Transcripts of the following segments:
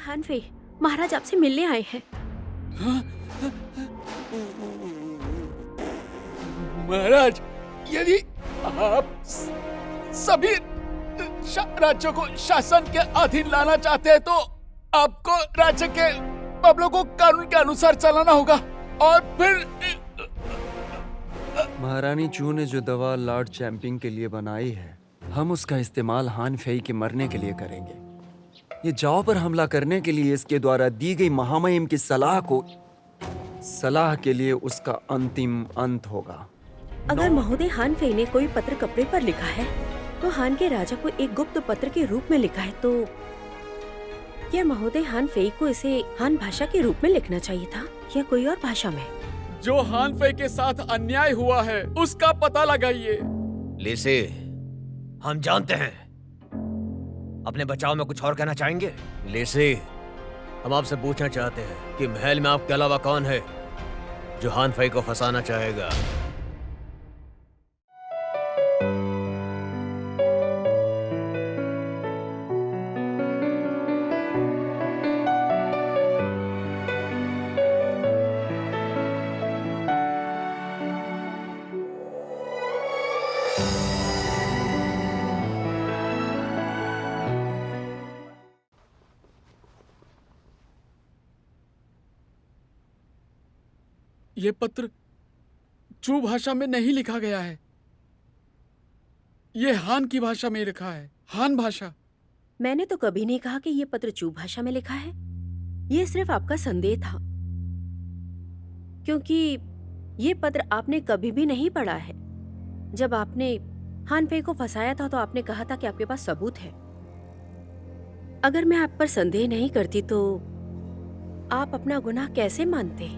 हानफे, महाराज आपसे मिलने आए हैं। महाराज, यदि आप सभी राज्यों को शासन के अधीन लाना चाहते हैं तो आपको राज्य के मामलों को कानून के अनुसार चलाना होगा। और फिर महारानी चू ने जो दवा लॉर्ड चैंपिंग के लिए बनाई है, हम उसका इस्तेमाल हान फेई के मरने के लिए करेंगे। ये जाओ पर हमला करने के लिए इसके द्वारा दी गई महामहिम की सलाह के लिए उसका अंतिम अंत होगा। अगर महोदय हानफे ने कोई पत्र कपड़े पर लिखा है तो हान के राजा को एक गुप्त पत्र के रूप में लिखा है, तो क्या महोदय हानफे को इसे हान भाषा के रूप में लिखना चाहिए था या कोई और भाषा में? जो हानफे के साथ अन्याय हुआ है उसका पता लगाइए। लिसे, हम जानते हैं। अपने बचाव में कुछ और कहना चाहेंगे? लिसे, हम आपसे पूछना चाहते हैं कि महल में आपके अलावा कौन है जो हानफे को फंसाना चाहेगा? ये पत्र चू भाषा में नहीं लिखा गया है, ये हान की भाषा में लिखा है, हान भाषा। मैंने तो कभी नहीं कहा कि ये पत्र चू भाषा में लिखा है। ये सिर्फ आपका संदेह था, क्योंकि ये पत्र आपने कभी भी नहीं पढ़ा है। जब आपने हानफे को फंसाया था तो आपने कहा था कि आपके पास सबूत है। अगर मैं आप पर संदेह नहीं करती तो आप अपना गुनाह कैसे मानते?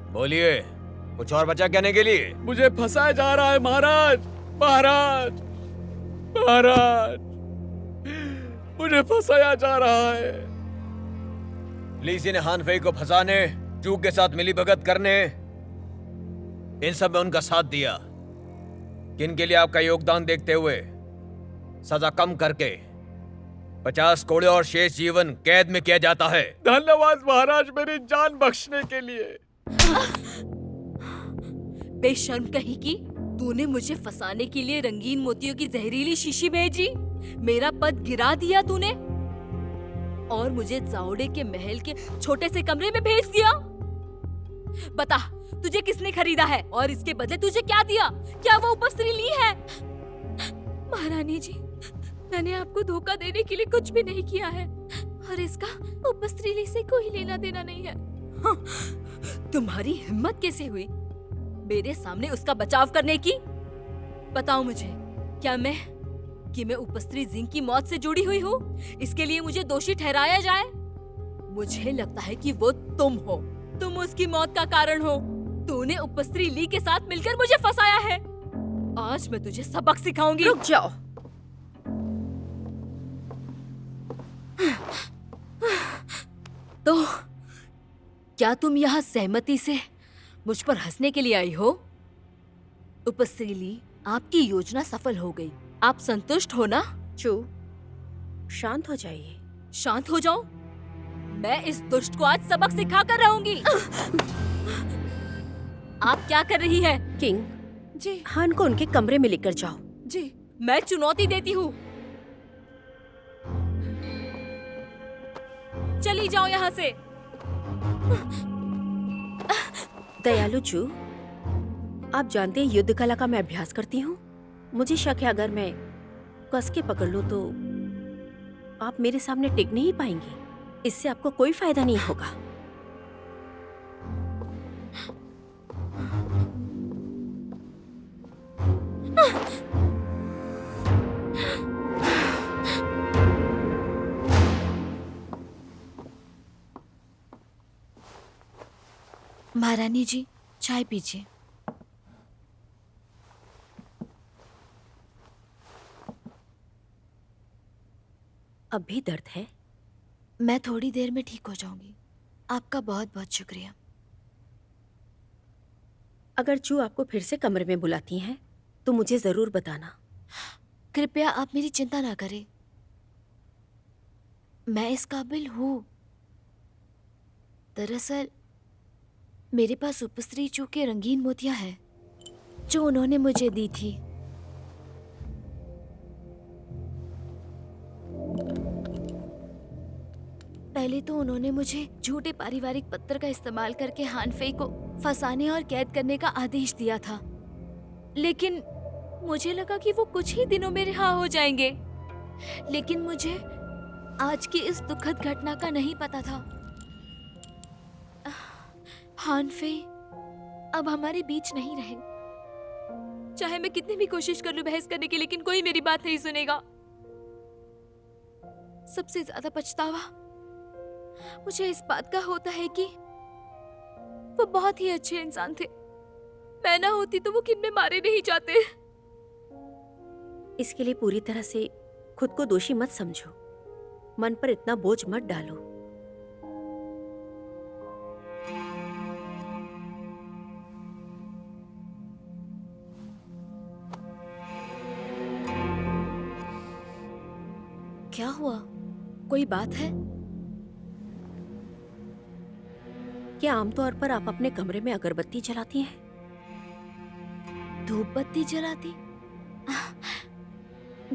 बोलिए, कुछ और बचा कहने के लिए? मुझे फंसाया जा रहा है महाराज, महाराज, महाराज, मुझे फंसाया जा रहा है। लीसी ने हानफे को फंसाने, चू के साथ मिलीभगत करने, इन सब में उनका साथ दिया। किन के लिए आपका योगदान देखते हुए सजा कम करके 50 कोड़े और शेष जीवन कैद में किया जाता है। धन्यवाद महाराज मेरी जान बख्शने के लिए। बेशर्म कहीं की, तूने मुझे फंसाने के लिए रंगीन मोतियों की जहरीली शीशी भेजी, मेरा पद गिरा दिया तूने और मुझे जाओडे के महल के छोटे से कमरे में भेज दिया। बता, तुझे किसने खरीदा है और इसके बदले तुझे क्या दिया? क्या वो उपस्त्री ली है? महारानी जी, मैंने आपको धोखा देने के लिए कुछ भी नहीं किया है और इसका उपस्त्री ली से कोई लेना देना नहीं है। हाँ, तुम्हारी हिम्मत कैसे हुई मेरे सामने उसका बचाव करने की? बताओ मुझे, क्या मैं उपस्त्री जिंग की मौत से जुड़ी हुई हूँ? इसके लिए मुझे दोषी ठहराया जाए? मुझे लगता है कि वो तुम हो, तुम उसकी मौत का कारण हो। तूने उपस्त्री ली के साथ मिलकर मुझे फंसाया है। आज मैं तुझे सबक सिखाऊंगी। रुक जाओ। तो क्या तुम यहाँ सहमति से मुझ पर हंसने के लिए आई हो? उपस्त्री ली, आपकी योजना सफल हो गई। आप संतुष्ट हो ना? चू, शांत हो जाइए। शांत हो जाऊं? मैं इस दुष्ट को आज सबक सिखा कर रहूंगी। आप क्या कर रही है? किंग जी, हान को उनके कमरे में लेकर जाओ। जी, मैं चुनौती देती हूँ। चली जाओ यहाँ से। दयालु चू, आप जानते हैं युद्ध कला का मैं अभ्यास करती हूँ। मुझे शक है अगर मैं कस के पकड़ लूं तो आप मेरे सामने टिक नहीं पाएंगी। इससे आपको कोई फायदा नहीं होगा। महारानी जी, चाय पीजिए। अब भी दर्द है? मैं थोड़ी देर में ठीक हो जाऊंगी। आपका बहुत बहुत शुक्रिया। अगर चू आपको फिर से कमरे में बुलाती हैं तो मुझे जरूर बताना। कृपया आप मेरी चिंता ना करें। मैं इस काबिल हूँ। दरअसल मेरे पास उपस्त्री चू के रंगीन मोतियां हैं जो उन्होंने मुझे दी थी। पहले तो उन्होंने मुझे झूठे पारिवारिक पत्र का इस्तेमाल करके हान फेई को फंसाने और कैद करने का आदेश दिया था, लेकिन मुझे लगा कि वो कुछ ही दिनों में रिहा हो जाएंगे। लेकिन मुझे आज की इस दुखद घटना का नहीं पता था। हान फेई अब हमारे बीच नहीं रहे। चाहे मैं कितनी भी कोशिश कर लूं बहस करने की, लेकिन कोई मेरी बात नहीं सुनेगा। सबसे ज्यादा पछतावा मुझे इस बात का होता है कि वो बहुत ही अच्छे इंसान थे। मैं ना होती तो वो किन में मारे नहीं जाते। इसके लिए पूरी तरह से खुद को दोषी मत समझो, मन पर इतना बोझ मत डालो। क्या हुआ? कोई बात है? क्या आमतौर पर आप अपने कमरे में अगरबत्ती जलाती हैं? धूप बत्ती जलाती?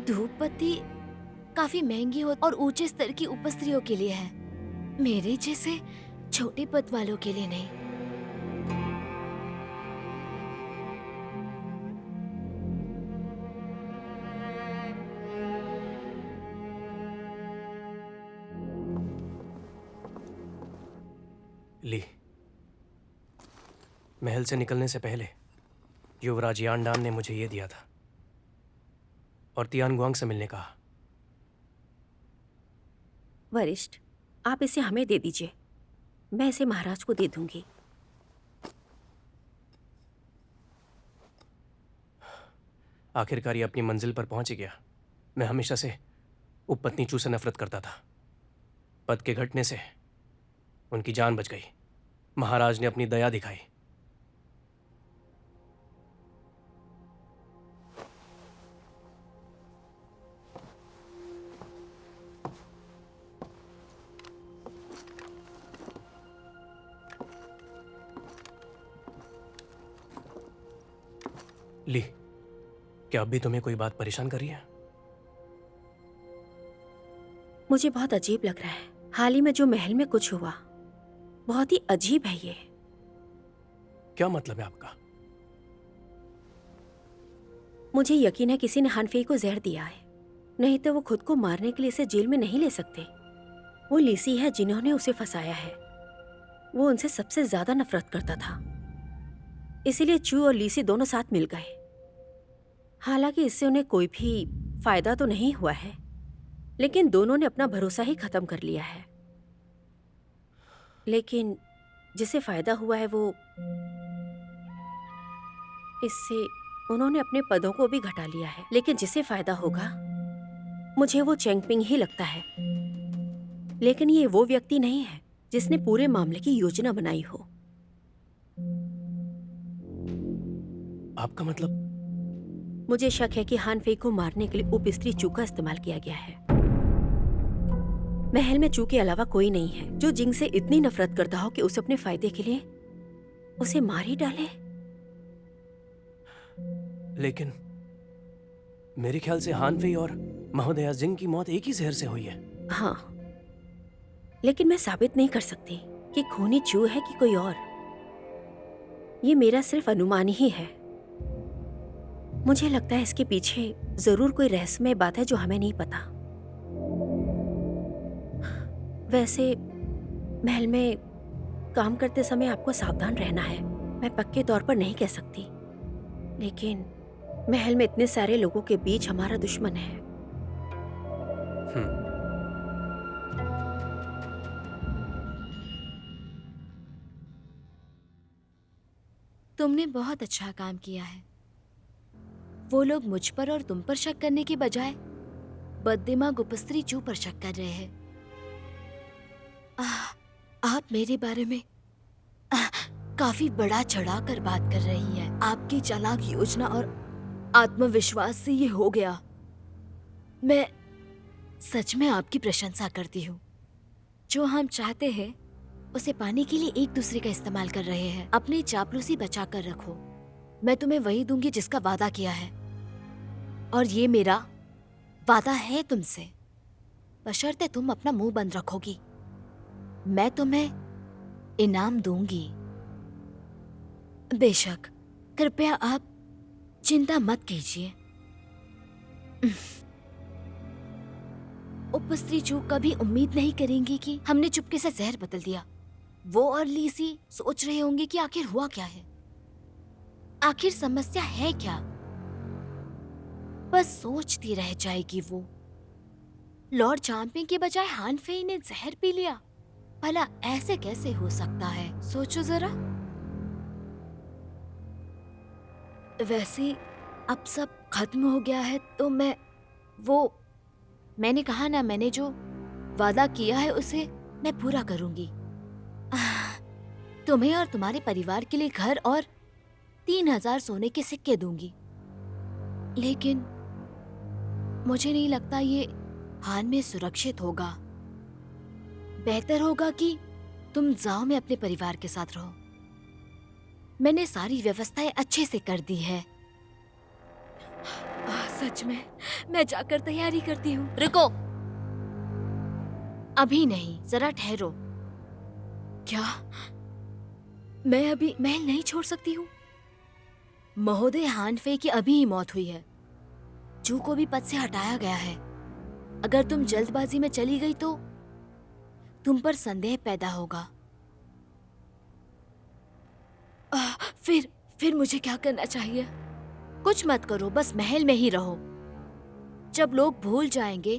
धूप बत्ती काफी महंगी हो और ऊंचे स्तर की उपस्त्रियों के लिए है, मेरे जैसे छोटे पद वालों के लिए नहीं। ली, महल से निकलने से पहले युवराज यानडान ने मुझे ये दिया था और तियानगुआंग से मिलने कहा। वरिष्ठ, आप इसे हमें दे दीजिए, मैं इसे महाराज को दे दूंगी। आखिरकार ये अपनी मंजिल पर पहुंच ही गया। मैं हमेशा से उपपत्नी चू से नफरत करता था। पद के घटने से उनकी जान बच गई। महाराज ने अपनी दया दिखाई। ली, क्या अब भी तुम्हें कोई बात परेशान कर रही है? मुझे बहुत अजीब लग रहा है। हाल ही में जो महल में कुछ हुआ बहुत ही अजीब है। ये क्या मतलब है आपका? मुझे यकीन है किसी ने हान फेई को जहर दिया है, नहीं तो वो खुद को मारने के लिए इसे जेल में नहीं ले सकते। वो लीसी है जिन्होंने उसे फंसाया है। वो उनसे सबसे ज्यादा नफरत करता था, इसीलिए चू और लीसी दोनों साथ मिल गए। हालांकि इससे उन्हें कोई भी फायदा तो नहीं हुआ है, लेकिन दोनों ने अपना भरोसा ही खत्म कर लिया है। लेकिन जिसे फायदा हुआ है वो इससे उन्होंने अपने पदों को भी घटा लिया है। लेकिन जिसे फायदा होगा मुझे वो चेंगपिंग ही लगता है। लेकिन ये वो व्यक्ति नहीं है जिसने पूरे मामले की योजना बनाई हो। आपका मतलब? मुझे शक है कि हान फेई को मारने के लिए उपस्त्री चू का इस्तेमाल किया गया है। महल में चू के अलावा कोई नहीं है जो जिंग से इतनी नफरत करता हो कि उसे अपने फायदे के लिए उसे मार ही डाले। लेकिन मेरे ख्याल से हान फेई और महोदया जिंग की मौत एक ही जहर से हुई है। हाँ, लेकिन मैं साबित नहीं कर सकती कि खूनी चू है कि कोई और। ये मेरा सिर्फ अनुमान ही है। मुझे लगता है इसके पीछे जरूर कोई रहस्यमय बात है जो हमें नहीं पता। वैसे महल में काम करते समय आपको सावधान रहना है। मैं पक्के तौर पर नहीं कह सकती, लेकिन महल में इतने सारे लोगों के बीच हमारा दुश्मन है। तुमने बहुत अच्छा काम किया है। वो लोग मुझ पर और तुम पर शक करने की बजाय बददिमाग उपस्त्री चू पर शक कर रहे हैं। आप मेरे बारे में काफी बड़ा चढ़ा कर बात कर रही हैं। आपकी चालाक योजना और आत्मविश्वास से ये हो गया। मैं सच में आपकी प्रशंसा करती हूँ। जो हम चाहते हैं उसे पाने के लिए एक दूसरे का इस्तेमाल कर रहे हैं। अपनी चापलूसी बचा कर रखो। मैं तुम्हें वही दूंगी जिसका वादा किया है, और ये मेरा वादा है तुमसे, बशर्ते तुम अपना मुंह बंद रखोगी। मैं तुम्हें इनाम दूंगी। बेशक, कृपया आप चिंता मत कीजिए। उपस्त्री चूक कभी उम्मीद नहीं करेंगी कि हमने चुपके से जहर बदल दिया। वो और लीसी सोच रहे होंगे कि आखिर हुआ क्या है, आखिर समस्या है क्या। बस सोचती रह जाएगी वो। लॉर्ड चैंपियन के बजाय हान फेई ने जहर पी लिया। भला ऐसे कैसे हो सकता है, सोचो जरा। वैसे अब सब खत्म हो गया है तो मैंने कहा ना, मैंने जो वादा किया है उसे मैं पूरा करूंगी। तुम्हें और तुम्हारे परिवार के लिए घर और 3000 सोने के सिक्के दूंगी। लेकिन मुझे नहीं लगता ये हान में सुरक्षित होगा। बेहतर होगा कि तुम जाओ में अपने परिवार के साथ रहो। मैंने सारी व्यवस्थाएं अच्छे से कर दी है। सच में मैं जाकर तैयारी करती हूँ। रुको, अभी नहीं, जरा ठहरो। क्या मैं अभी महल नहीं छोड़ सकती हूँ? महोदय हान फे की अभी ही मौत हुई है। जू को भी पद से हटाया गया है। अगर तुम जल्दबाजी में चली गई तो तुम पर संदेह पैदा होगा। फिर मुझे क्या करना चाहिए? कुछ मत करो, बस महल में ही रहो। जब लोग भूल जाएंगे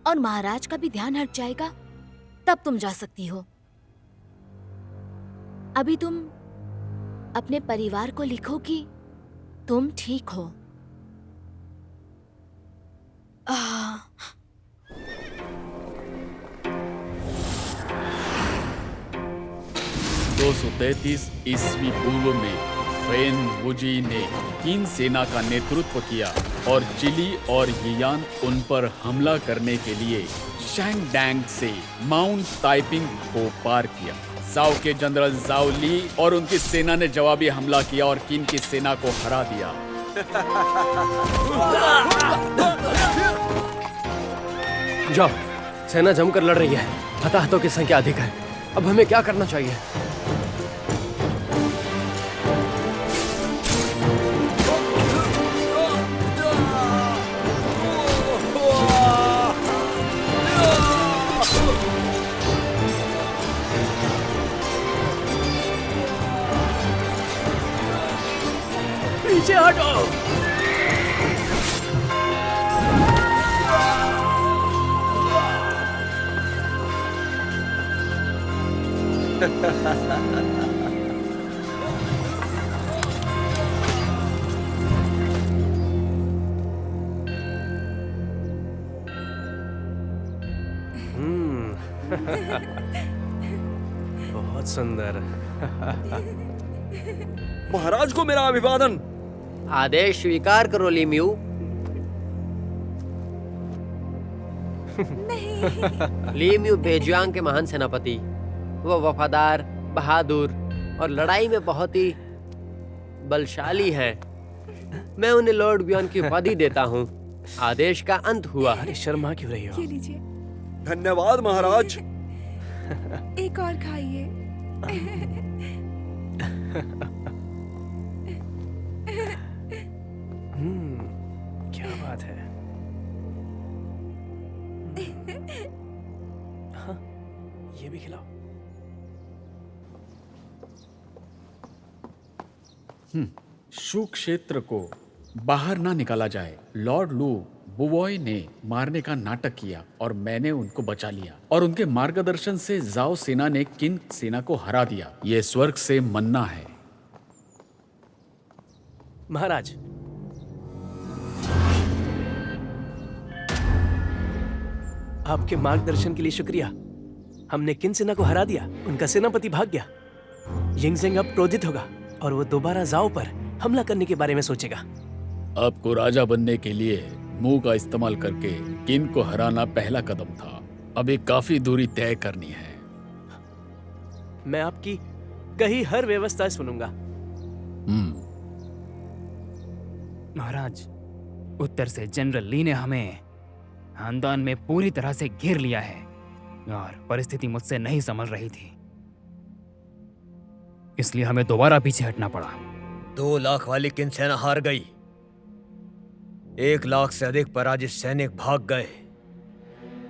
और महाराज का भी ध्यान हट जाएगा, तब तुम जा सकती हो। अभी तुम अपने परिवार को लिखो कि तुम ठीक हो। 233 ईस्वी पूर्व में फेन वुजी ने किन सेना का नेतृत्व किया और चिली और यियान उन पर हमला करने के लिए शैंगडैंग से माउंट ताइपिंग को पार किया। जाओ के जनरल जाओ ली और उनकी सेना ने जवाबी हमला किया और किन की सेना को हरा दिया। जाओ, सेना जमकर लड़ रही है। हताहतों की संख्या अधिक है। अब हमें क्या करना चाहिए? पीछे हटो। बहुत सुंदर। महाराज को मेरा अभिवादन। आदेश स्वीकार करो लीम्यू। लीम्यू बेजुआंग के महान सेनापति। वो वफादार, बहादुर और लड़ाई में बहुत ही बलशाली हैं। मैं उन्हें लॉर्ड ब्योन की उपाधि देता हूँ। आदेश का अंत हुआ। अरे शर्मा क्यों रही हो? ये लीजिए, धन्यवाद महाराज। एक और खाइए। क्या बात है। हाँ, ये भी खिलाओ। शू क्षेत्र को बाहर ना निकाला जाए। लॉर्ड लू बुवॉय ने मारने का नाटक किया और मैंने उनको बचा लिया और उनके मार्गदर्शन से जाओ सेना ने किन सेना को हरा दिया। ये स्वर्ग से मन्ना है। महाराज, आपके मार्गदर्शन के लिए शुक्रिया। हमने किन सेना को हरा दिया। उनका सेनापति भाग गया। यिंगजेंग अब क्रोधित होगा और वो दोबारा जाओ पर हमला करने के बारे में सोचेगा। आपको राजा बनने के लिए मुंह का इस्तेमाल करके किन को हराना पहला कदम था, अभी काफी दूरी तय करनी है। मैं आपकी कही हर व्यवस्था सुनूंगा। महाराज, उत्तर से जनरल ली ने हमें खानदान में पूरी तरह से घेर लिया है और परिस्थिति मुझसे नहीं संभल रही थी, इसलिए हमें दोबारा पीछे हटना पड़ा। 2 लाख वाली किन सेना हार गई, 1 लाख से अधिक पराजित सैनिक भाग गए।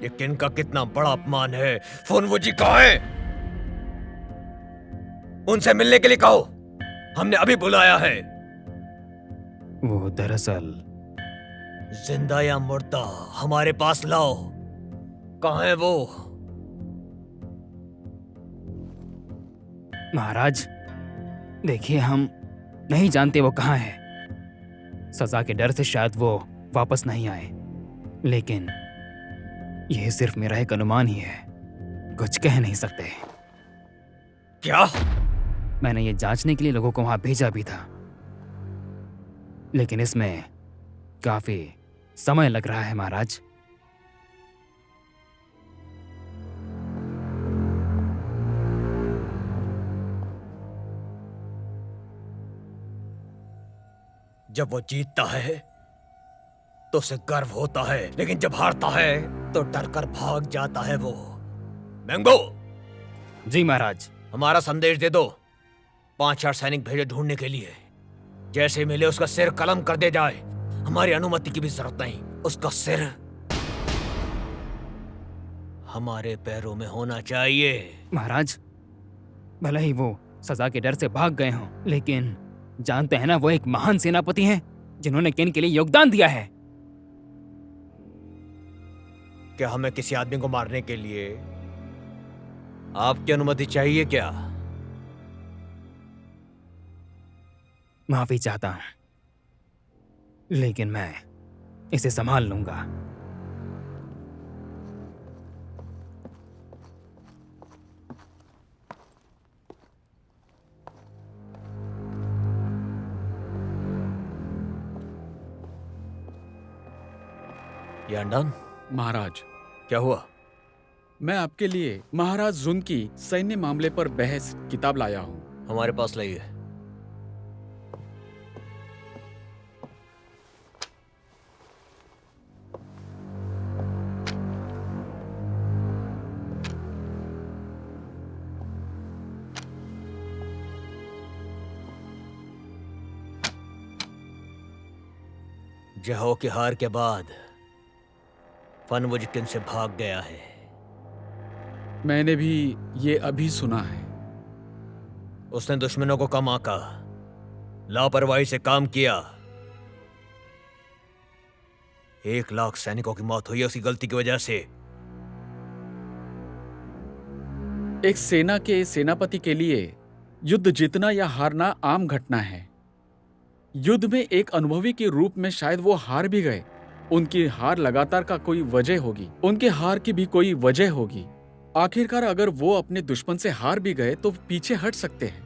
ये किन का कितना बड़ा अपमान है। फुनवु जी कहाँ हैं? उनसे मिलने के लिए कहो, हमने अभी बुलाया है। वो दरअसल जिंदा या मुर्दा हमारे पास लाओ। कहाँ है वो? महाराज, देखिए, हम नहीं जानते वो कहाँ है। सजा के डर से शायद वो वापस नहीं आए, लेकिन यह सिर्फ मेरा एक अनुमान ही है, कुछ कह नहीं सकते। क्या? मैंने ये जांचने के लिए लोगों को वहां भेजा भी था, लेकिन इसमें काफी समय लग रहा है महाराज। जब वो जीतता है तो उसे गर्व होता है, लेकिन जब हारता है तो डर कर भाग जाता है वो। मैंगो, जी महाराज। हमारा संदेश दे दो, 5-4 सैनिक भेजे ढूंढने के लिए। जैसे ही मिले उसका सिर कलम कर दे जाए, हमारी अनुमति की भी जरूरत नहीं। उसका सिर हमारे पैरों में होना चाहिए। महाराज, भले ही वो सजा के डर से भाग गए हों, लेकिन जानते हैं ना, वो एक महान सेनापति हैं जिन्होंने किन के लिए योगदान दिया है। क्या हमें किसी आदमी को मारने के लिए आपकी अनुमति चाहिए क्या? माफी चाहता हूं, लेकिन मैं इसे संभाल लूंगा। यांडन, महाराज, क्या हुआ? मैं आपके लिए महाराज जुन की सैन्य मामले पर बहस किताब लाया हूँ। हमारे पास लाइए। जहो की हार के बाद फनवुज किन से भाग गया है। मैंने भी ये अभी सुना है। उसने दुश्मनों को कम आंका, लापरवाही से काम किया। 1 लाख सैनिकों की मौत हुई है उसकी गलती की वजह से। एक सेना के सेनापति के लिए युद्ध जीतना या हारना आम घटना है। युद्ध में एक अनुभवी के रूप में शायद वो हार भी गए। उनकी हार लगातार का कोई वजह होगी, उनके हार की भी कोई वजह होगी। आखिरकार अगर वो अपने दुश्मन से हार भी गए तो पीछे हट सकते हैं,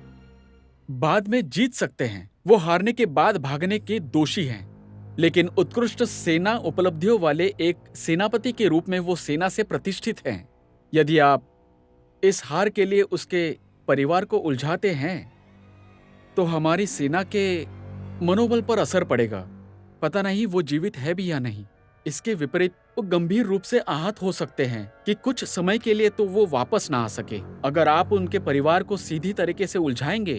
बाद में जीत सकते हैं। वो हारने के बाद भागने के दोषी हैं, लेकिन उत्कृष्ट सेना उपलब्धियों वाले एक सेनापति के रूप में वो सेना से प्रतिष्ठित हैं। यदि आप इस हार के लिए उसके परिवार को उलझाते हैं तो हमारी सेना के मनोबल पर असर पड़ेगा। पता नहीं वो जीवित है भी या नहीं। इसके विपरीत वो गंभीर रूप से आहत हो सकते हैं कि कुछ समय के लिए तो वो वापस ना आ सके। अगर आप उनके परिवार को सीधी तरीके से उलझाएंगे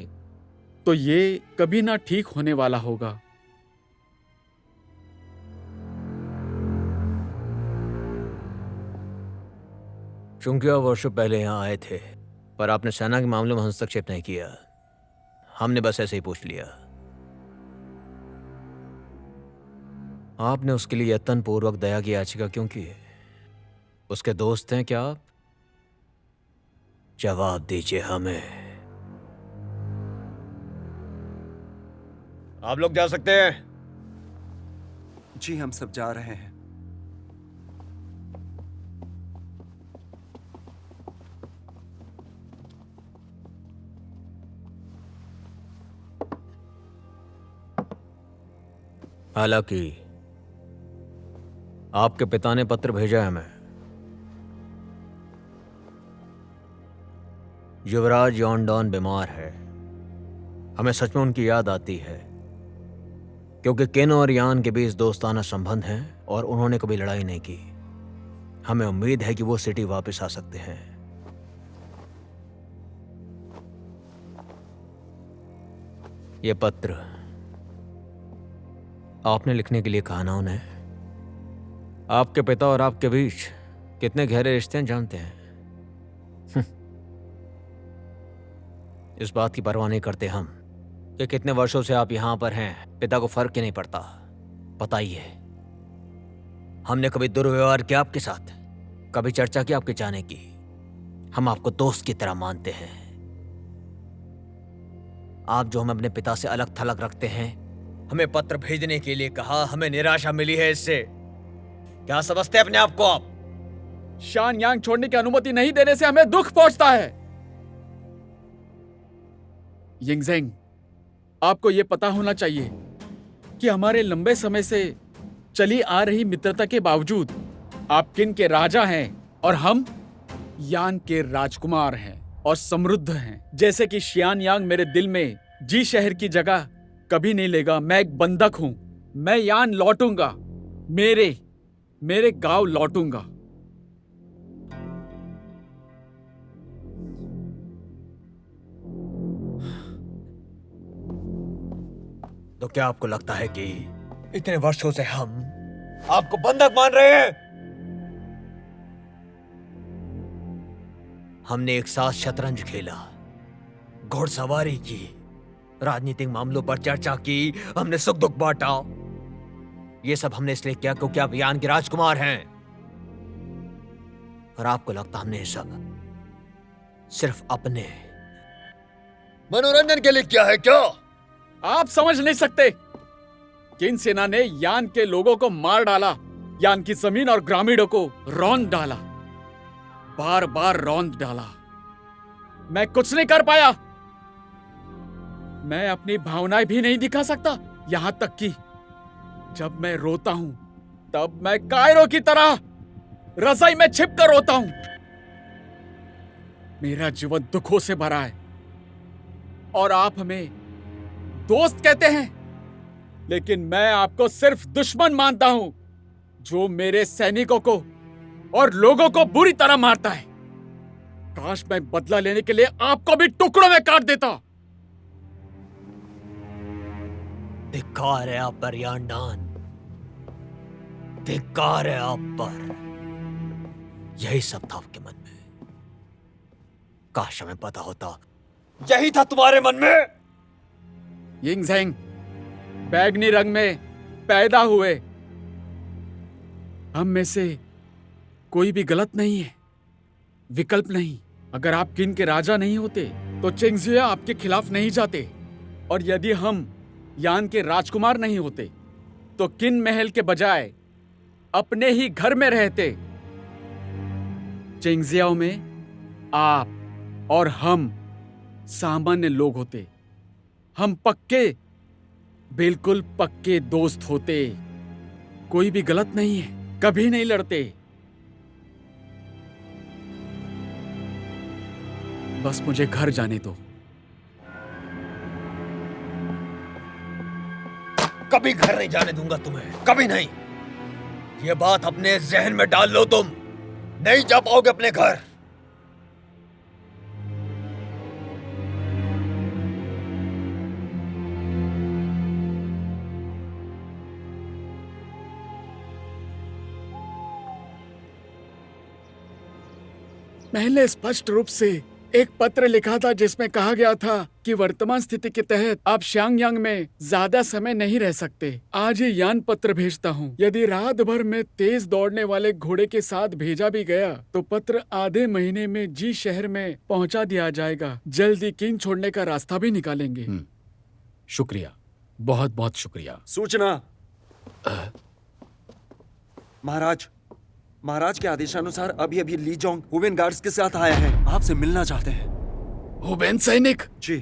तो ये कभी ना ठीक होने वाला होगा। चूंकि आप वर्षों पहले यहाँ आए थे, पर आपने सेना के मामले में हस्तक्षेप नहीं किया। हमने बस ऐसे ही पूछ लिया। आपने उसके लिए यत्न पूर्वक दया की याचिका क्यों की? उसके दोस्त हैं क्या आप? जवाब दीजिए हमें। आप लोग जा सकते हैं। जी, हम सब जा रहे हैं। हालांकि आपके पिता ने पत्र भेजा है हमें। युवराज यॉन्डॉन बीमार है। हमें सच में उनकी याद आती है, क्योंकि किन और यान के बीच दोस्ताना संबंध हैं और उन्होंने कभी लड़ाई नहीं की। हमें उम्मीद है कि वो सिटी वापस आ सकते हैं। ये पत्र आपने लिखने के लिए कहा ना उन्हें? आपके पिता और आपके बीच कितने गहरे रिश्ते हैं जानते हैं? इस बात की परवाह नहीं करते हम कि कितने वर्षों से आप यहां पर हैं। पिता को फर्क ही नहीं पड़ता। पता ही है, हमने कभी दुर्व्यवहार किया आपके साथ, कभी चर्चा की आपके जाने की। हम आपको दोस्त की तरह मानते हैं। आप जो हमें अपने पिता से अलग थलग रखते हैं, हमें पत्र भेजने के लिए कहा, हमें निराशा मिली है इससे। क्या समझते हैं अपने आप को आप? शान यांग छोड़ने की अनुमति नहीं देने से हमें दुख पहुंचता है। यिंगजेंग, आपको यह पता होना चाहिए कि हमारे लंबे समय से चली आ रही मित्रता के बावजूद आप किन के राजा हैं और हम यान के राजकुमार हैं और समृद्ध हैं। जैसे कि शियान यांग मेरे दिल में जी शहर की जगह कभी नहीं लेगा। मैं एक बंधक हूं। मैं यान लौटूंगा, मेरे गांव लौटूंगा। तो क्या आपको लगता है कि इतने वर्षों से हम आपको बंधक मान रहे हैं? हमने एक साथ शतरंज खेला, घुड़सवारी की, राजनीतिक मामलों पर चर्चा की, हमने सुख दुख बांटा। ये सब हमने इसलिए किया क्योंकि आप यान के राजकुमार हैं। और आपको लगता हमने ये सब सिर्फ अपने मनोरंजन के लिए किया है क्या? आप समझ नहीं सकते। किन सेना ने यान के लोगों को मार डाला, यान की जमीन और ग्रामीणों को रौंद डाला, बार बार रौंद डाला। मैं कुछ नहीं कर पाया। मैं अपनी भावनाएं भी नहीं दिखा सकता। यहां तक कि जब मैं रोता हूं तब मैं कायरों की तरह रजाई में छिपकर रोता हूं। मेरा जीवन दुखों से भरा है और आप हमें दोस्त कहते हैं, लेकिन मैं आपको सिर्फ दुश्मन मानता हूं, जो मेरे सैनिकों को और लोगों को बुरी तरह मारता है। काश मैं बदला लेने के लिए आपको भी टुकड़ों में काट देता। धिक्कार है आप पर यानडान, धिक्कार है आप पर। यही सब था आपके मन में। काश हमें पता होता यही था तुम्हारे मन में। यिंगजेंग, बैगनी रंग में पैदा हुए हम में से कोई भी गलत नहीं है, विकल्प नहीं। अगर आप किन के राजा नहीं होते तो चेंगजिया आपके खिलाफ नहीं जाते, और यदि हम यान के राजकुमार नहीं होते तो किन महल के बजाय अपने ही घर में रहते। चेंगजियाओ में आप और हम सामान्य लोग होते। हम पक्के, बिल्कुल पक्के दोस्त होते। कोई भी गलत नहीं है, कभी नहीं लड़ते। बस मुझे घर जाने दो। कभी घर नहीं जाने दूंगा तुम्हें, कभी नहीं। ये बात अपने जहन में डाल लो, तुम नहीं जा पाओगे अपने घर। मैंने स्पष्ट रूप से एक पत्र लिखा था जिसमें कहा गया था कि वर्तमान स्थिति के तहत आप शांगयांग में ज्यादा समय नहीं रह सकते। आज ये यान पत्र भेजता हूँ। यदि रात भर में तेज दौड़ने वाले घोड़े के साथ भेजा भी गया तो पत्र आधे महीने में जी शहर में पहुँचा दिया जाएगा। जल्दी किन छोड़ने का रास्ता भी निकालेंगे। शुक्रिया, बहुत बहुत शुक्रिया। सूचना। महाराज के आदेशानुसार अभी अभी ली जोंग हुबेन गार्ड्स के साथ आया है, आपसे मिलना चाहते हैं। हुबेन सैनिक? जी।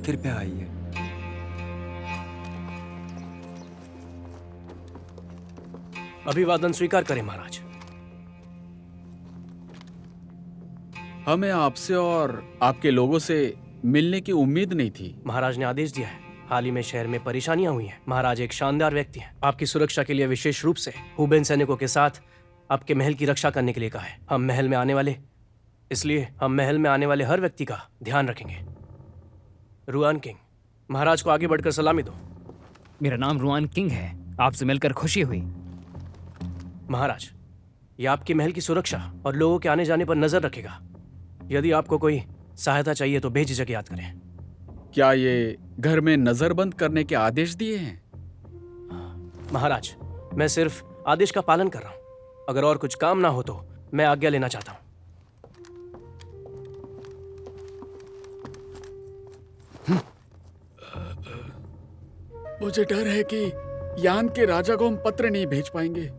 कृपया आइए। अभिवादन स्वीकार करें महाराज। हमें आपसे और आपके लोगों से मिलने की उम्मीद नहीं थी। महाराज ने आदेश दिया है। हाल ही में शहर में परेशानियां हुई हैं। महाराज एक शानदार व्यक्ति हैं। आपकी सुरक्षा के लिए विशेष रूप से हुबेन सैनिकों के साथ आपके महल की रक्षा करने के लिए कहा है। हम महल में आने वाले हर व्यक्ति का ध्यान रखेंगे। रुआन किंग, महाराज को आगे बढ़कर सलामी दो। मेरा नाम रुआन किंग है। आपसे मिलकर खुशी हुई। महाराज, ये आपके महल की सुरक्षा और लोगों के आने जाने पर नजर रखेगा। यदि आपको कोई सहायता चाहिए तो बेझिझक याद करें। क्या ये घर में नजरबंद करने के आदेश दिए हैं? महाराज, मैं सिर्फ आदेश का पालन कर रहा हूं। अगर और कुछ काम ना हो तो मैं आज्ञा लेना चाहता हूं। मुझे डर है कि यान के राजा को हम पत्र नहीं भेज पाएंगे।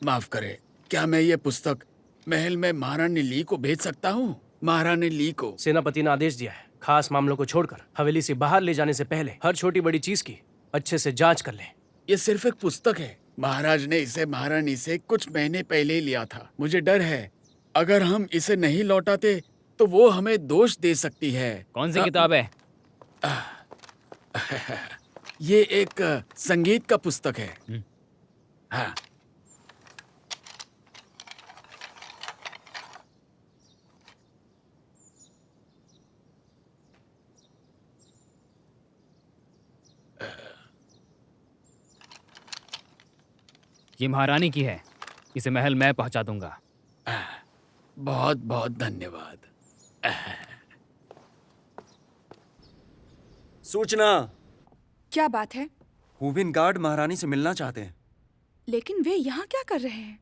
माफ करें, क्या मैं ये पुस्तक महल में महारानी ली को भेज सकता हूँ? महारानी ली को सेनापति ने आदेश दिया है, खास मामलों को छोड़कर हवेली से बाहर ले जाने से पहले हर छोटी बड़ी चीज की अच्छे से जांच कर लें। ये सिर्फ एक पुस्तक है। महाराज ने इसे महारानी से कुछ महीने पहले ही लिया था। मुझे डर है अगर हम इसे नहीं लौटाते तो वो हमें दोष दे सकती है। कौन सी किताब है? ये एक संगीत का पुस्तक है। हाँ। ये महारानी की है। इसे महल मैं पहुंचा दूंगा। बहुत बहुत धन्यवाद। सूचना। क्या बात है? हुबिन गार्ड महारानी से मिलना चाहते हैं। लेकिन वे यहाँ क्या कर रहे हैं?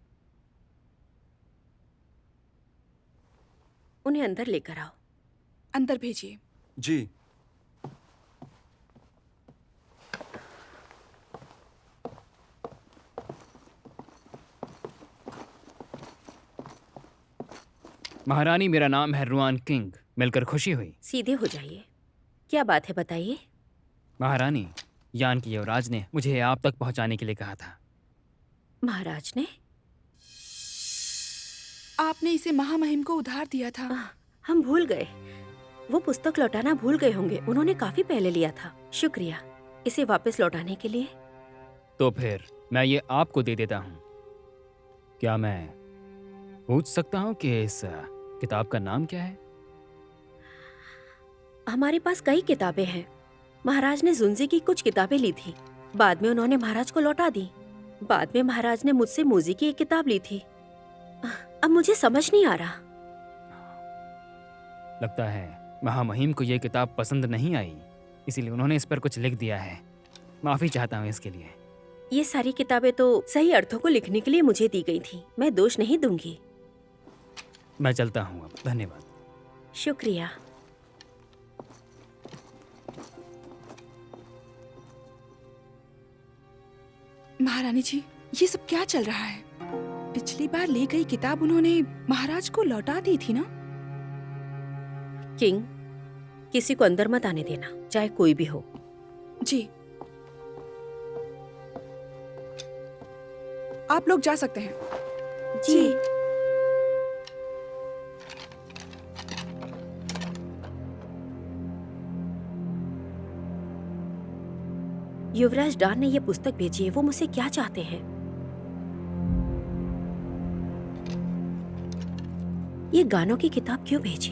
उन्हें अंदर लेकर आओ। अंदर भेजिए। जी। महारानी, मेरा नाम है रुआन किंग। मिलकर खुशी हुई। सीधे हो जाइए। क्या बात है, बताइए। महारानी, यान के युवराज ने मुझे आप तक पहुंचाने के लिए कहा था। महाराज ने? आपने इसे महामहिम को उधार दिया था। हम भूल गए। वो पुस्तक लौटाना भूल गए होंगे। उन्होंने काफी पहले लिया था। शुक्रिया इसे वापस लौटाने के लिए। तो फिर मैं ये आपको दे देता हूँ। क्या मैं पूछ सकता हूँ कि इस किताब का नाम क्या है? हमारे पास कई किताबें हैं। महाराज ने जुंजी की कुछ किताबें ली थी, बाद में उन्होंने महाराज को लौटा दी। बाद में महाराज ने मुझसे मूजी की एक किताब ली थी। अब मुझे समझ नहीं आ रहा। लगता है महामहिम को ये किताब पसंद नहीं आई, इसीलिए उन्होंने इस पर कुछ लिख दिया है। माफी चाहता हूँ इसके लिए। ये सारी किताबें तो सही अर्थों को लिखने के लिए मुझे दी गई थी। मैं दोष नहीं दूंगी। मैं चलता हूँ अब। धन्यवाद। शुक्रिया। महारानी जी, ये सब क्या चल रहा है? पिछली बार ले गई किताब उन्होंने महाराज को लौटा दी थी ना? किंग, किसी को अंदर मत आने देना, चाहे कोई भी हो। जी। आप लोग जा सकते हैं। जी। युवराज डान ने ये पुस्तक भेजी है। वो मुझसे क्या चाहते हैं? ये गानों की किताब क्यों भेजी?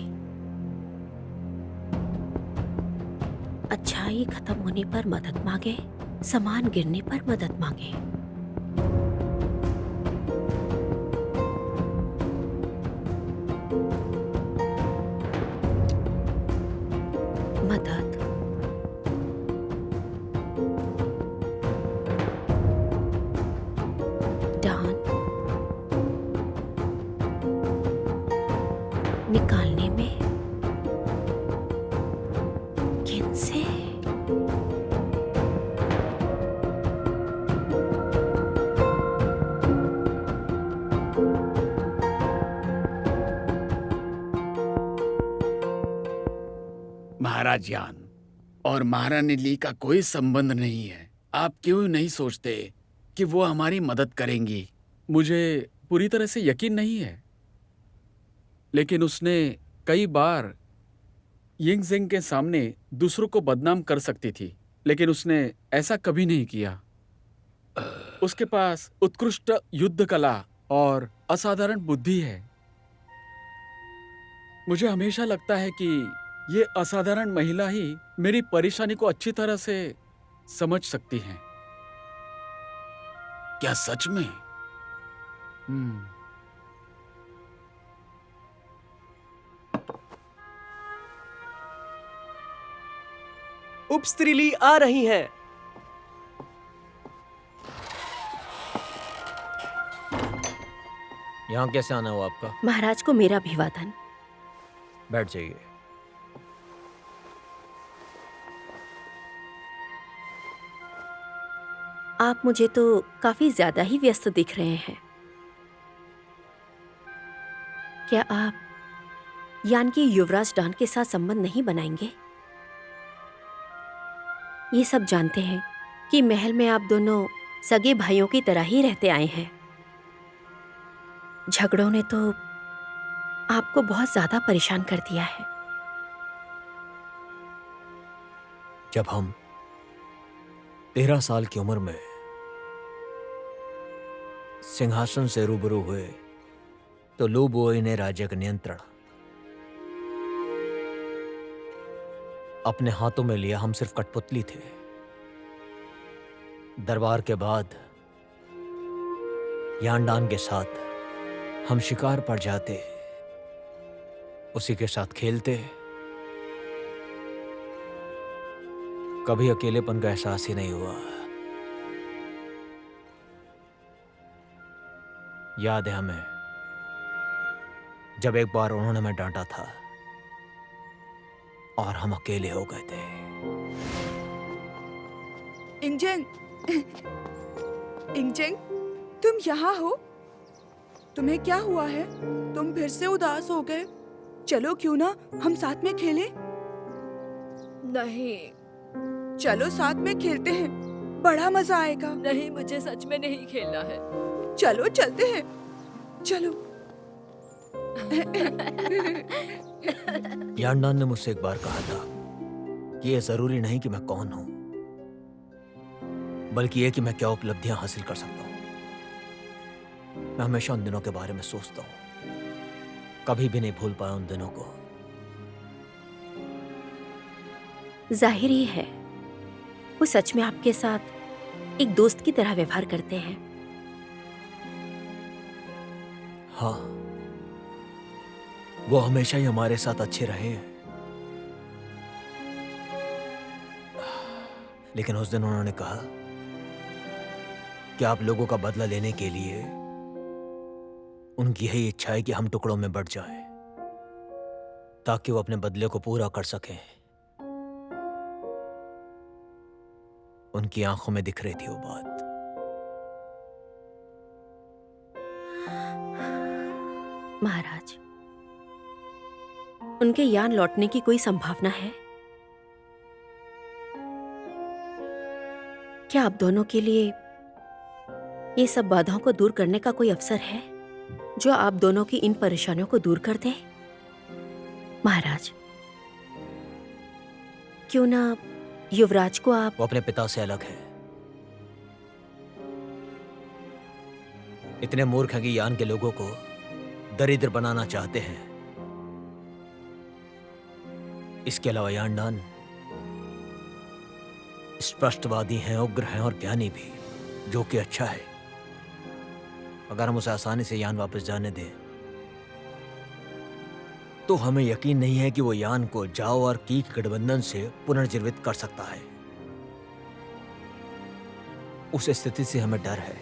अच्छाई खत्म होने पर मदद मांगे, सामान गिरने पर मदद मांगे। मदद। डान। निकालने में किनसे? महाराज यान और महारानी ली का कोई संबंध नहीं है। आप क्यों नहीं सोचते कि वो हमारी मदद करेंगी? मुझे पूरी तरह से यकीन नहीं है, लेकिन उसने कई बार यिंगजेंग के सामने दूसरों को बदनाम कर सकती थी, लेकिन उसने ऐसा कभी नहीं किया। उसके पास उत्कृष्ट युद्ध कला और असाधारण बुद्धि है। मुझे हमेशा लगता है कि ये असाधारण महिला ही मेरी परेशानी को अच्छी तरह से समझ सकती है। क्या सच में? उपस्त्रीली आ रही हैं। यहाँ कैसे आना हुआ आपका? महाराज को मेरा अभिवादन। बैठ जाइए। आप मुझे तो काफी ज्यादा ही व्यस्त दिख रहे हैं। क्या आप यान की युवराज डान के साथ संबंध नहीं बनाएंगे? ये सब जानते हैं कि महल में आप दोनों सगे भाइयों की तरह ही रहते आए हैं। झगड़ों ने तो आपको बहुत ज्यादा परेशान कर दिया है। जब हम 13 साल की उम्र में सिंहासन से रूबरू हुए तो लू बुओई ने राज्य का नियंत्रण अपने हाथों में लिया। हम सिर्फ कठपुतली थे। दरबार के बाद यांडान के साथ हम शिकार पर जाते, उसी के साथ खेलते, कभी अकेलेपन का एहसास ही नहीं हुआ। याद है हमें जब एक बार उन्होंने हमें डांटा था और हम अकेले हो गए थे। इंगजेंग, इंगजेंग, तुम यहाँ हो? तुम्हें क्या हुआ है? तुम फिर से उदास हो गए। चलो क्यों ना हम साथ में खेलें? नहीं चलो साथ में खेलते हैं, बड़ा मजा आएगा। नहीं, मुझे सच में नहीं खेलना है। चलो चलते हैं, चलो। यांडान ने मुझसे एक बार कहा था कि ये जरूरी नहीं कि मैं कौन हूं, बल्कि ये कि मैं क्या उपलब्धियां हासिल कर सकता हूं। मैं हमेशा उन दिनों के बारे में सोचता हूं, कभी भी नहीं भूल पाया उन दिनों को। जाहिर ही है वो सच में आपके साथ एक दोस्त की तरह व्यवहार करते हैं। हाँ, वो हमेशा ही हमारे साथ अच्छे रहे हैं। लेकिन उस दिन उन्होंने कहा कि आप लोगों का बदला लेने के लिए उनकी यही इच्छा है कि हम टुकड़ों में बट जाएं, ताकि वो अपने बदले को पूरा कर सकें। उनकी आंखों में दिख रही थी वो बात। महाराज, उनके यान लौटने की कोई संभावना है? क्या आप दोनों के लिए ये सब बाधाओं को दूर करने का कोई अवसर है जो आप दोनों की इन परेशानियों को दूर कर दे? महाराज, क्यों ना युवराज को आप... वो अपने पिता से अलग है। इतने मूर्ख हैं कि यान के लोगों को दरिद्र बनाना चाहते हैं। इसके अलावा यांडान स्पष्टवादी हैं, उग्र हैं और ज्ञानी भी, जो कि अच्छा है। अगर हम उसे आसानी से यान वापस जाने दें तो हमें यकीन नहीं है कि वो यान को जाओ और की गठबंधन से पुनर्जीवित कर सकता है। उस स्थिति से हमें डर है।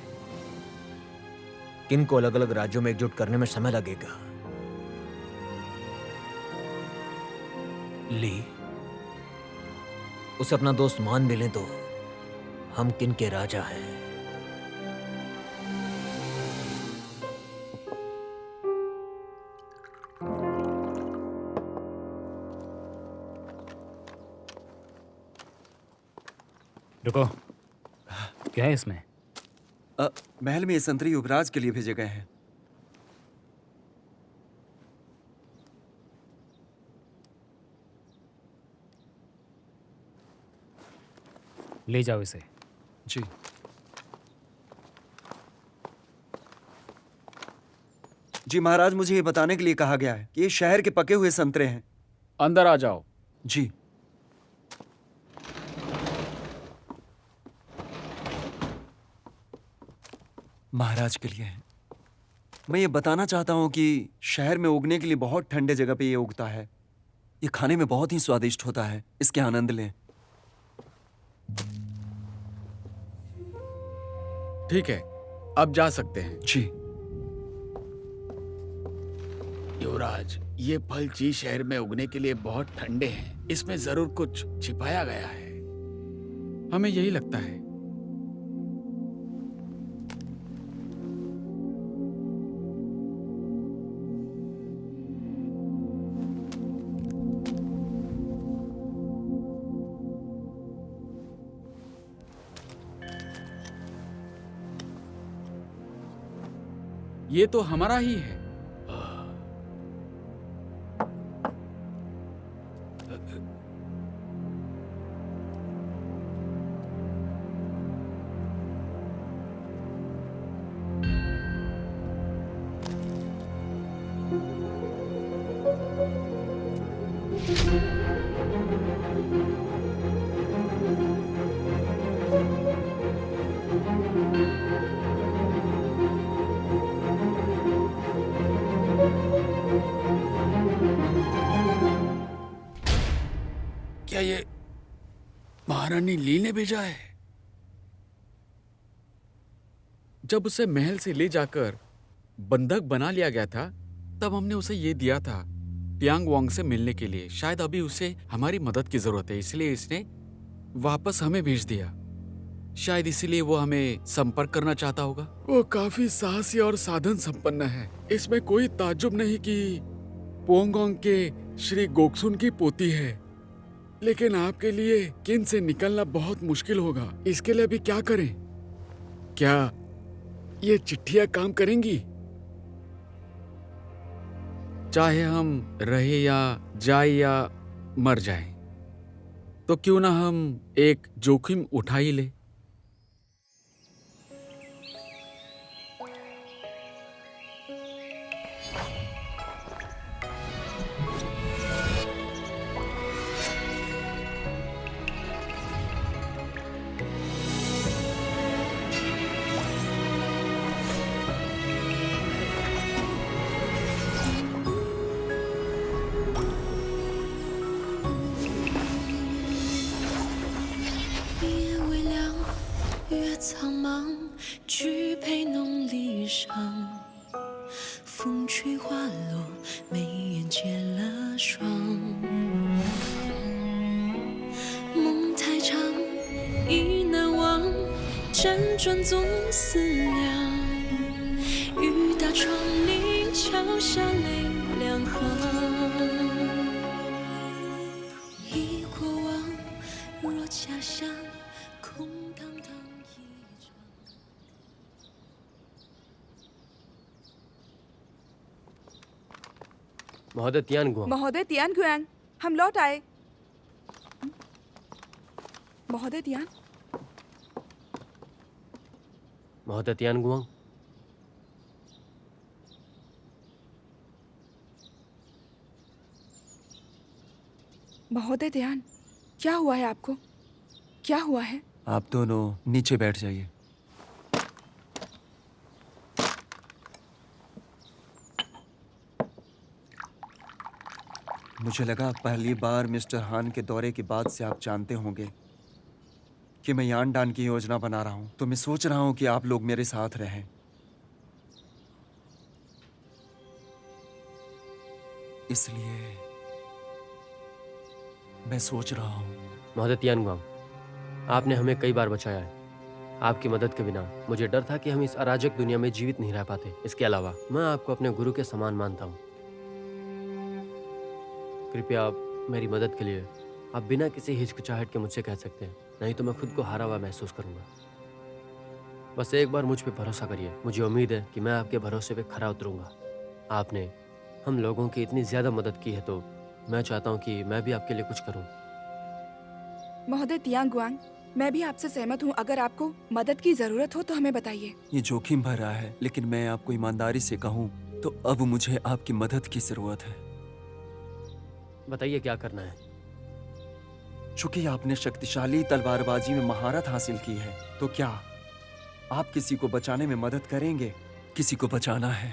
किन को अलग अलग राज्यों में एकजुट करने में समय लगेगा। ली उसे अपना दोस्त मान भी लें तो हम किन के राजा हैं। रुको, क्या है इसमें? महल में ये संतरी युवराज के लिए भेजे गए हैं। ले जाओ इसे। जी। जी महाराज, मुझे ये बताने के लिए कहा गया है कि ये शहर के पके हुए संतरे हैं। अंदर आ जाओ। जी। महाराज के लिए है। मैं ये बताना चाहता हूँ कि शहर में उगने के लिए बहुत ठंडे जगह पे ये उगता है। ये खाने में बहुत ही स्वादिष्ट होता है। इसके आनंद लें। ठीक है, अब जा सकते हैं। जी। युवराज, ये फल जी शहर में उगने के लिए बहुत ठंडे हैं। इसमें जरूर कुछ छिपाया गया है, हमें यही लगता है। ये तो हमारा ही है। क्या ये महारानी ली ने भेजा है? जब उसे महल से ले जाकर बंधक बना लिया गया था, तब हमने उसे ये दिया था टियांग वांग से मिलने के लिए। शायद अभी उसे हमारी मदद की जरूरत है, इसलिए इसने वापस हमें भेज दिया। शायद इसीलिए वो हमें संपर्क करना चाहता होगा। वो काफी साहसी और साधन संपन्न है। इसमें कोई ताज्जुब नहीं कि पोंगोंग के श्री गोक्सुन की पोती है। लेकिन आपके लिए किन से निकलना बहुत मुश्किल होगा। इसके लिए अभी क्या करें? क्या ये चिट्ठियां काम करेंगी? चाहे हम रहे या जाए या मर जाए, तो क्यों ना हम एक जोखिम उठा ही ले। महोदय तियानगुआंग। महोदय तियानगुआंग, हम लौट आए। महोदय तियान। महोदय तियानगुआंग। महोदय तियान, क्या हुआ है आपको? क्या हुआ है? आप दोनों नीचे बैठ जाइए। मुझे लगा पहली बार मिस्टर हान के दौरे के बाद से आप जानते होंगे कि मैं यानडान की योजना बना रहा हूं, तो मैं सोच रहा हूं कि आप लोग मेरे साथ रहें। इसलिए मैं सोच रहा हूं। महोदय तियानगुआंग, आपने हमें कई बार बचाया है। आपकी मदद के बिना मुझे डर था कि हम इस अराजक दुनिया में जीवित नहीं रह पाते। इसके अलावा मैं आपको अपने गुरु के समान मानता हूँ। कृपया आप मेरी मदद के लिए आप बिना किसी हिचकिचाहट के मुझसे कह सकते हैं। नहीं तो मैं खुद को हारा हुआ महसूस करूंगा। बस एक बार मुझ पे भरोसा करिए। मुझे उम्मीद है कि मैं आपके भरोसे पे खरा उतरूंगा। आपने हम लोगों की इतनी ज्यादा मदद की है, तो मैं चाहता हूँ कि मैं भी आपके लिए कुछ करूँ। महोदय तियांग गुआंग, मैं भी आपसे सहमत हूँ। अगर आपको मदद की जरूरत हो तो हमें बताइए। ये जोखिम भरा है, लेकिन मैं आपको ईमानदारी से कहूँ तो अब मुझे आपकी मदद की जरूरत है। बताइए क्या करना है। चूंकि आपने शक्तिशाली तलवारबाजी में महारत हासिल की है, तो क्या आप किसी को बचाने में मदद करेंगे? किसी को बचाना है